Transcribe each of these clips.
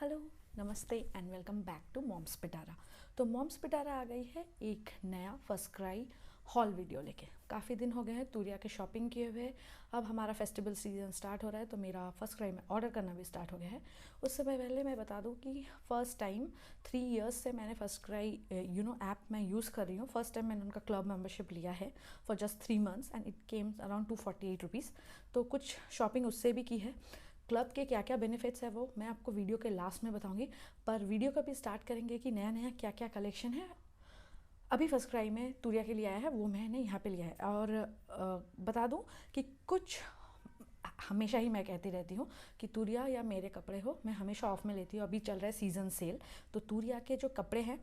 Hello, नमस्ते and welcome back to Moms Pitara. तो moms पिटारा आ गई है एक नया फर्स्ट क्राई हॉल वीडियो लेके। काफ़ी दिन हो गए हैं तूरिया के शॉपिंग किए हुए। अब हमारा फेस्टिवल सीजन स्टार्ट हो रहा है तो मेरा फर्स्ट क्राई में ऑर्डर करना भी स्टार्ट हो गया है। उससे पहले मैं बता दूं कि फ़र्स्ट टाइम 3 इयर्स से मैंने फर्स्ट क्राई ऐप मैं यूज़ कर रही हूँ। फर्स्ट टाइम मैंने उनका क्लब मेंबरशिप लिया है for just 3 months and it Kemps around 248 rupees. तो कुछ शॉपिंग उससे भी की है। क्लब के क्या क्या बेनिफिट्स है वो मैं आपको वीडियो के लास्ट में बताऊंगी, पर वीडियो का भी स्टार्ट करेंगे कि नया नया क्या क्या कलेक्शन है अभी फर्स्ट क्राई में तूरिया के लिए आया है, वो मैंने यहाँ पे लिया है। और बता दूं कि कुछ हमेशा ही मैं कहती रहती हूँ कि तूरिया या मेरे कपड़े हो, मैं हमेशा ऑफ में लेती हूँ। अभी चल रहा है सीज़न सेल, तो तूरिया के जो कपड़े हैं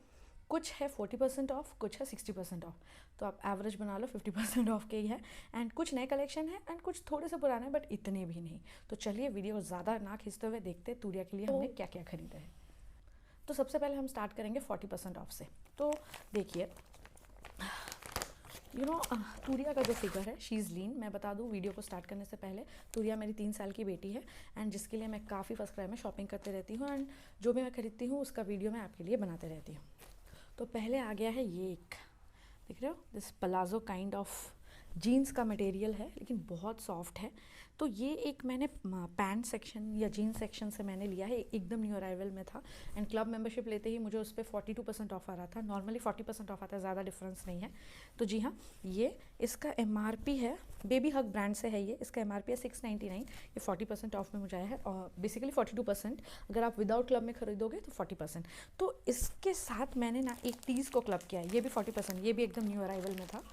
कुछ है 40% ऑफ, कुछ है 60% ऑफ, तो आप एवरेज बना लो 50% ऑफ के ही है। एंड कुछ नए कलेक्शन है एंड कुछ थोड़े से पुराने, बट इतने भी नहीं। तो चलिए वीडियो ज़्यादा ना खींचते हुए देखते तूरिया के लिए हमने क्या क्या खरीदा है। तो सबसे पहले हम स्टार्ट करेंगे 40% ऑफ से। तो देखिए तूरिया का जो फिगर है शी इज़ लीन। मैं बता दूं वीडियो को स्टार्ट करने से पहले, तूरिया मेरी 3 साल की बेटी है एंड जिसके लिए मैं काफ़ी फर्स्ट क्राई में शॉपिंग करते रहती हूँ एंड जो भी मैं खरीदती हूँ उसका वीडियो मैं आपके लिए बनाते रहती हूँ। तो पहले आ गया है ये एक, देख रहे हो, this palazzo kind of jeans का मटेरियल है लेकिन बहुत सॉफ्ट है। तो ये एक मैंने पैंट सेक्शन या जीन्स सेक्शन से मैंने लिया है, एकदम न्यू अराइवल में था एंड क्लब मेंबरशिप लेते ही मुझे उस पर 42% ऑफ आ रहा था। नॉर्मली 40% ऑफ आता है, ज़्यादा डिफरेंस नहीं है। तो जी हाँ, ये इसका MRP है, बेबी हग ब्रांड से है ये, इसका MRP है 699। ये 40% ऑफ में मुझे आया है और बेसिकली 42%। अगर आप विदाउट क्लब में खरीदोगे तो 40%। तो इसके साथ मैंने ना एक टीज़ को क्लब किया है, ये भी 40%, ये भी एकदम न्यू अराइवल में था।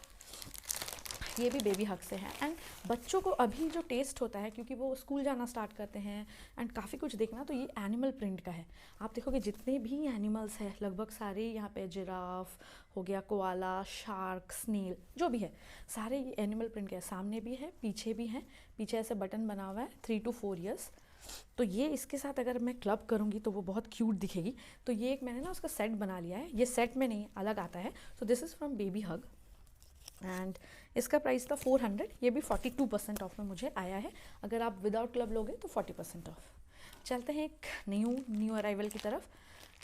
ये भी बेबी हक से है एंड बच्चों को अभी जो टेस्ट होता है क्योंकि वो स्कूल जाना स्टार्ट करते हैं एंड काफ़ी कुछ देखना, तो ये एनिमल प्रिंट का है। आप देखोगे जितने भी एनिमल्स हैं लगभग सारे यहाँ पे, जिराफ हो गया, कोआला, शार्क, स्नेल, जो भी है सारे ये एनिमल प्रिंट के है। सामने भी है, पीछे भी है, पीछे ऐसे बटन बना हुआ है 3 to 4 ईयर्स। तो ये इसके साथ अगर मैं क्लब करूँगी तो वो बहुत क्यूट दिखेगी। तो ये एक मैंने ना उसका सेट बना लिया है, ये सेट में नहीं अलग आता है। So this is from baby hug and इसका प्राइस था 400। ये भी 42% ऑफ में मुझे आया है। अगर आप विदाउट क्लब लोगे तो 40% ऑफ। चलते हैं एक न्यू अराइवल की तरफ।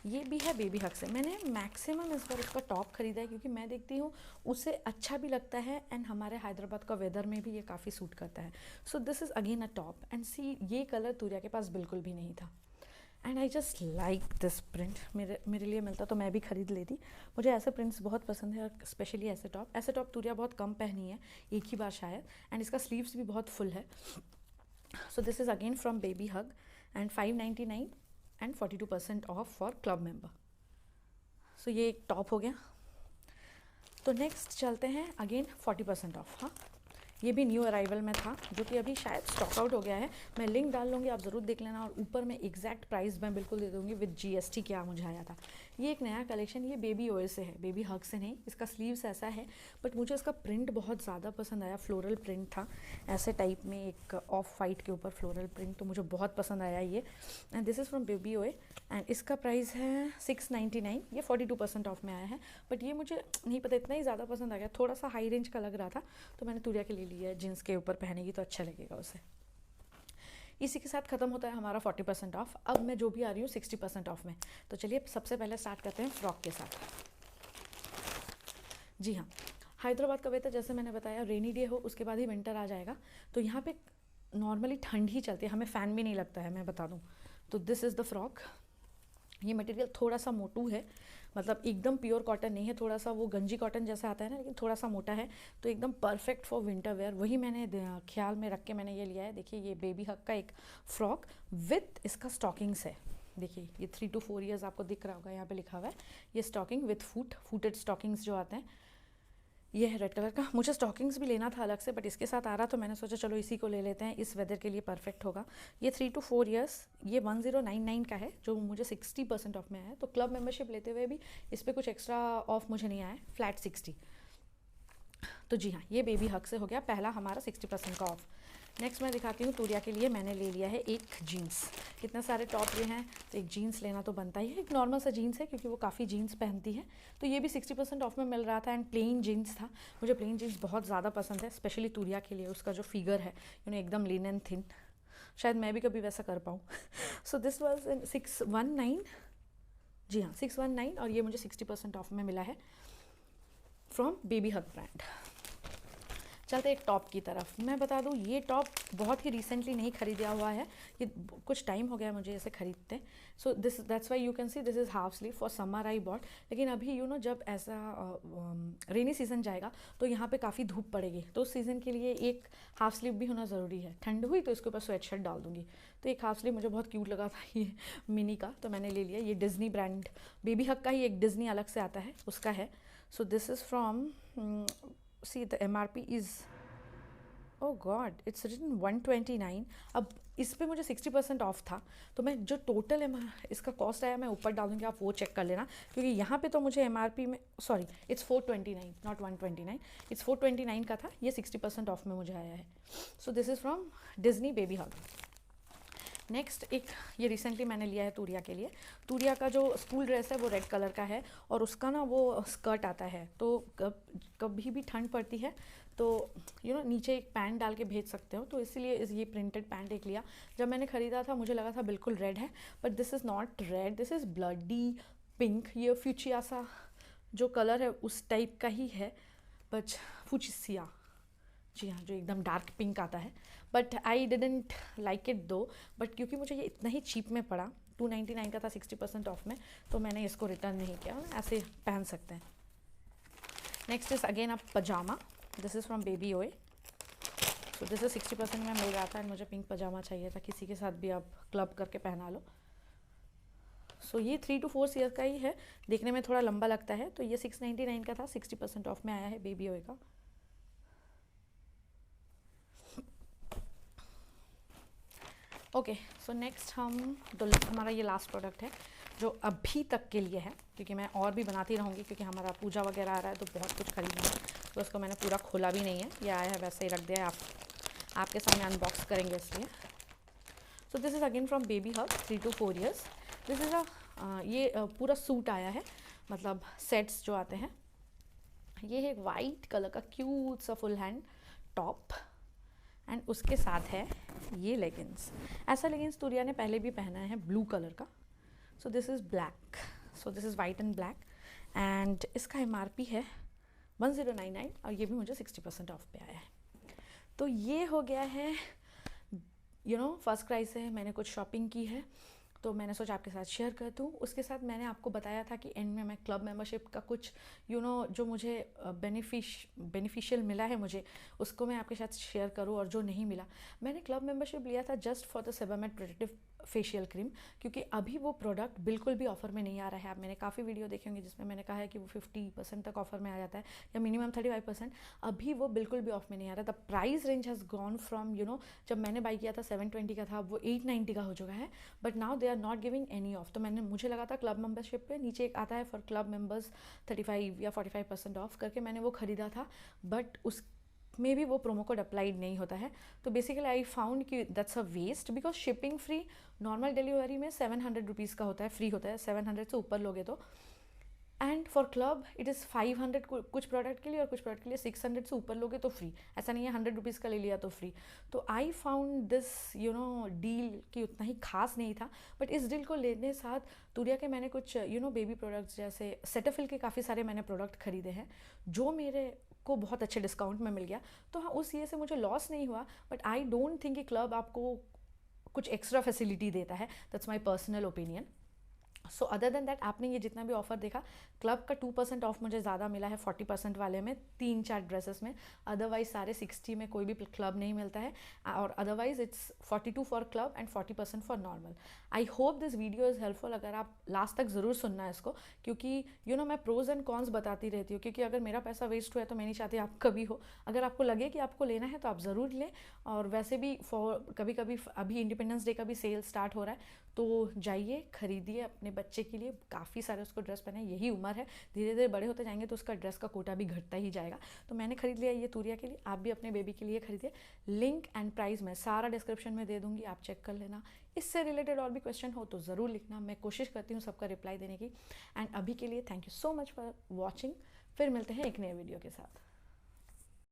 ये भी है बेबी हक से। मैंने मैक्सिमम इस बार उसका टॉप खरीदा है क्योंकि मैं देखती हूँ उसे अच्छा भी लगता है एंड हमारे हैदराबाद का वेदर में भी ये काफ़ी सूट करता है। So this is again a top and see, ये कलर तूरिया के पास बिल्कुल भी नहीं था and I just like this print. मेरे लिए मिलता तो मैं भी खरीद लेती। मुझे ऐसे प्रिंट्स बहुत पसंद है, स्पेशली ऐसे टॉप तूरिया बहुत कम पहनी है, एक ही बार शायद। एंड इसका स्लीव्स भी बहुत फुल है। So this is again from baby hug and 599 and 42% off for club member. So ये एक टॉप हो गया। तो नेक्स्ट चलते हैं अगेन 40% ऑफ। हाँ, ये भी न्यू अराइवल में था जो कि अभी शायद स्टॉक आउट हो गया है। मैं लिंक डाल लूँगी, आप ज़रूर देख लेना और ऊपर में एग्जैक्ट प्राइस मैं बिल्कुल दे दूँगी विद GST क्या मुझे आया था। ये एक नया कलेक्शन, ये बेबी ओए से है, बेबी हग से नहीं। इसका स्लीव्स ऐसा है बट मुझे इसका प्रिंट बहुत ज़्यादा पसंद आया। फ्लोरल प्रिंट था ऐसे टाइप में, एक ऑफ वाइट के ऊपर फ्लोरल प्रिंट, तो मुझे बहुत पसंद आया ये। And this is from baby ओए एंड इसका प्राइस है 699। ये 42% ऑफ में आया है बट ये मुझे नहीं पता इतना ही ज़्यादा पसंद आ गया, थोड़ा सा हाई रेंज का लग रहा था तो मैंने तूरिया के लिए लिया है। जीन्स के ऊपर पहनेगी तो अच्छा लगेगा उसे। इसी के साथ ख़त्म होता है हमारा 40% ऑफ। अब मैं जो भी आ रही हूँ 60% ऑफ में। तो चलिए सबसे पहले स्टार्ट करते हैं फ्रॉक के साथ। जी हाँ, हैदराबाद का वेदर जैसे मैंने बताया, रेनी डे हो उसके बाद ही विंटर आ जाएगा, तो यहाँ पे नॉर्मली ठंड ही चलती है, हमें फ़ैन भी नहीं लगता है, मैं बता दूँ। तो दिस इज़ द फ्रॉक। ये मटेरियल थोड़ा सा मोटू है, मतलब एकदम प्योर कॉटन नहीं है, थोड़ा सा वो गंजी कॉटन जैसा आता है ना, लेकिन थोड़ा सा मोटा है, तो एकदम परफेक्ट फॉर विंटर वेयर। वही मैंने ख्याल में रख के मैंने ये लिया है। देखिए ये बेबी हक का एक फ्रॉक विथ इसका स्टॉकिंग्स है। देखिए ये 3 to 4 ईयर्स आपको दिख रहा होगा, यहाँ पे लिखा हुआ है ये स्टॉकिंग विथ फूटेड स्टॉकिंग्स जो आते हैं। ये है रेड कलर का। मुझे स्टॉकिंग्स भी लेना था अलग से बट इसके साथ आ रहा तो मैंने सोचा चलो इसी को ले लेते हैं, इस वेदर के लिए परफेक्ट होगा। ये 3 to 4 ईयर्स, ये 1099 का है जो मुझे 60% ऑफ में आया है। तो क्लब मेंबरशिप लेते हुए भी इस पर कुछ एक्स्ट्रा ऑफ मुझे नहीं आया, फ्लैट 60। तो जी हाँ, ये बेबी हक से हो गया पहला हमारा 60% का ऑफ। नेक्स्ट मैं दिखाती हूँ तूरिया के लिए मैंने ले लिया है एक जीन्स। कितने सारे टॉप लिए हैं तो एक जीन्स लेना तो बनता ही है। एक नॉर्मल सा जीन्स है क्योंकि वो काफ़ी जीन्स पहनती है, तो ये भी 60% ऑफ में मिल रहा था एंड प्लेन जीन्स था। मुझे प्लेन जीन्स बहुत ज़्यादा पसंद है, स्पेशली तूरिया के लिए। उसका जो फिगर है एकदम लीन एंड थिन, शायद मैं भी कभी वैसा कर पाऊँ। सो दिस वॉज इन 619, जी हाँ 619, और ये मुझे 60% ऑफ में मिला है फ्रॉम बेबी हग ब्रांड। चलते एक टॉप की तरफ। मैं बता दूँ ये टॉप बहुत ही रिसेंटली नहीं खरीदा हुआ है, ये कुछ टाइम हो गया मुझे इसे खरीदते। So this that's why you can see this is half sleeve for summer I bought. लेकिन अभी जब ऐसा रेनी सीज़न जाएगा तो यहाँ पे काफ़ी धूप पड़ेगी, तो उस सीज़न के लिए एक हाफ स्लीव भी होना ज़रूरी है। ठंड हुई तो इसके ऊपर स्वेट शर्ट डाल दूँगी। तो एक हाफ स्लीव मुझे बहुत क्यूट लगा था ये मिनी का, तो मैंने ले लिया। ये डिज़नी ब्रांड, बेबी हग का ही एक डिज़नी अलग से आता है उसका है। So this is from see the MRP is, oh God, it's written 129। अब इस पे मुझे 60% ऑफ था, तो मैं जो टोटल इसका कॉस्ट आया मैं ऊपर डाल दूँगी, आप वो चेक कर लेना। क्योंकि यहाँ पे तो मुझे MRP में, सॉरी इट्स 429 नॉट 129, इट्स 429 का था, ये 60% ऑफ में मुझे आया है। So this is from Disney baby hug. Next एक ये रिसेंटली मैंने लिया है तूरिया के लिए। तूरिया का जो स्कूल ड्रेस है वो रेड कलर का है, और उसका ना वो स्कर्ट आता है, तो कभी भी ठंड पड़ती है तो नीचे एक पैंट डाल के भेज सकते हो, तो इसीलिए ये प्रिंटेड पैंट एक लिया। जब मैंने ख़रीदा था मुझे लगा था बिल्कुल रेड है, but this is not red, this is bloody pink. ये फ्यूचिया सा जो कलर है उस टाइप का ही है, बट फुचिसिया, जी हाँ, जो एकदम डार्क पिंक आता है। But I didn't like it दो, बट क्योंकि मुझे ये इतना ही चीप में पड़ा, 299 का था 60% ऑफ में, तो मैंने इसको रिटर्न नहीं किया, ऐसे पहन सकते हैं। Next is again a pyjama, this is from baby Oye. So this is 60% में मिल रहा था, एंड मुझे पिंक पजामा चाहिए था, किसी के साथ भी आप क्लब करके पहना लो। सो ये 3 to 4 ईयर का ही है, देखने में थोड़ा लंबा लगता है, तो ये 699 का था, 60% ऑफ में आया है बेबी ओए का। ओके, सो नेक्स्ट हमारा ये लास्ट प्रोडक्ट है जो अभी तक के लिए है, क्योंकि मैं और भी बनाती रहूँगी, क्योंकि हमारा पूजा वगैरह आ रहा है तो बहुत कुछ खरीदना है, तो उसको मैंने पूरा खोला भी नहीं है, ये आया है वैसे ही रख दिया है, आपके सामने अनबॉक्स करेंगे इसलिए। सो this is again from baby hug, 3 to 4 years. This is ये पूरा सूट आया है, मतलब सेट्स जो आते हैं। ये है वाइट कलर का क्यूट सा फुल हैंड टॉप, एंड उसके साथ है ये लेगिंग्स। ऐसा लेगिंग्स तूरिया ने पहले भी पहना है ब्लू कलर का। सो this is black, so this is white and black, and इसका MRP है 1099, और ये भी मुझे 60% ऑफ पे आया है। तो ये हो गया है फर्स्ट क्राई से मैंने कुछ शॉपिंग की है, तो मैंने सोचा आपके साथ शेयर कर दूँ। उसके साथ मैंने आपको बताया था कि एंड में मैं क्लब मेंबरशिप का कुछ जो मुझे बेनिफिशियल मिला है मुझे, उसको मैं आपके साथ शेयर करूँ, और जो नहीं मिला। मैंने क्लब मेंबरशिप लिया था just for the Sebamed protective facial cream, क्योंकि अभी वो प्रोडक्ट बिल्कुल भी ऑफर में नहीं आ रहा है। आप मैंने काफ़ी वीडियो देखे होंगे जिसमें मैंने कहा है कि वो 50% तक ऑफर में आ जाता है, या मिनिमम 35%। अभी वो बिल्कुल भी ऑफ में नहीं आ रहा। The price range has gone from जब मैंने बाई किया था 720 का था, वो 890 का हो चुका है, but now they are not giving any off. तो मुझे लगा था क्लब मेंबरशिप पे नीचे एक आता है फॉर क्लब मेंबर्स 35 या 45% ऑफ करके, मैंने वो ख़रीदा था, बट उस में भी वो प्रोमो कोड अप्लाइड नहीं होता है। तो बेसिकली आई फाउंड कि that's a waste, because shipping free normal delivery में 700 रुपीज़ का होता है, फ्री होता है 700 से ऊपर लोगे तो, and for club it is 500 कुछ प्रोडक्ट के लिए, और कुछ प्रोडक्ट के लिए 600 से ऊपर लोगे तो फ्री। ऐसा नहीं है 100 रुपीज़ का ले लिया तो फ्री। तो आई फाउंड दिस डील कि उतना ही खास नहीं था, बट इस डील को लेने साथ तूरिया के मैंने कुछ बेबी प्रोडक्ट्स जैसे सेटाफिल के काफ़ी सारे मैंने प्रोडक्ट खरीदे हैं, जो मेरे को बहुत अच्छे डिस्काउंट में मिल गया। तो हाँ, उस ये से मुझे लॉस नहीं हुआ, बट आई डोंट थिंक कि क्लब आपको कुछ एक्स्ट्रा फैसिलिटी देता है। That's my personal opinion. So other than that, आपने ये जितना भी ऑफर देखा, क्लब का 2% ऑफ मुझे ज़्यादा मिला है 40% वाले में, 3-4 ड्रेसेस में। अदरवाइज सारे 60 में कोई भी क्लब नहीं मिलता है, और otherwise it's 42 for club and 40% for normal. I hope this video is helpful. अगर आप लास्ट तक ज़रूर सुनना है इसको, क्योंकि मैं प्रोज एंड कॉन्स बताती रहती हूँ, क्योंकि अगर मेरा पैसा वेस्ट हुआ है तो मैं नहीं चाहती आप कभी हो। अगर आपको लगे कि आपको लेना है तो आप ज़रूर लें, और वैसे भी कभी कभी अभी इंडिपेंडेंस डे का भी सेल स्टार्ट हो रहा है, तो जाइए खरीदिए अपने बच्चे के लिए, काफ़ी सारे उसको ड्रेस पहने, यही उम्र है, धीरे धीरे बड़े होते जाएंगे तो उसका ड्रेस का कोटा भी घटता ही जाएगा। तो मैंने खरीद लिया ये तूरिया के लिए, आप भी अपने बेबी के लिए खरीदिए। लिंक एंड प्राइस मैं सारा डिस्क्रिप्शन में दे दूंगी, आप चेक कर लेना। इससे रिलेटेड और भी क्वेश्चन हो तो ज़रूर लिखना, मैं कोशिश करती हूँ सबका रिप्लाई देने की। एंड अभी के लिए thank you so much for watching. फिर मिलते हैं एक नए वीडियो के साथ।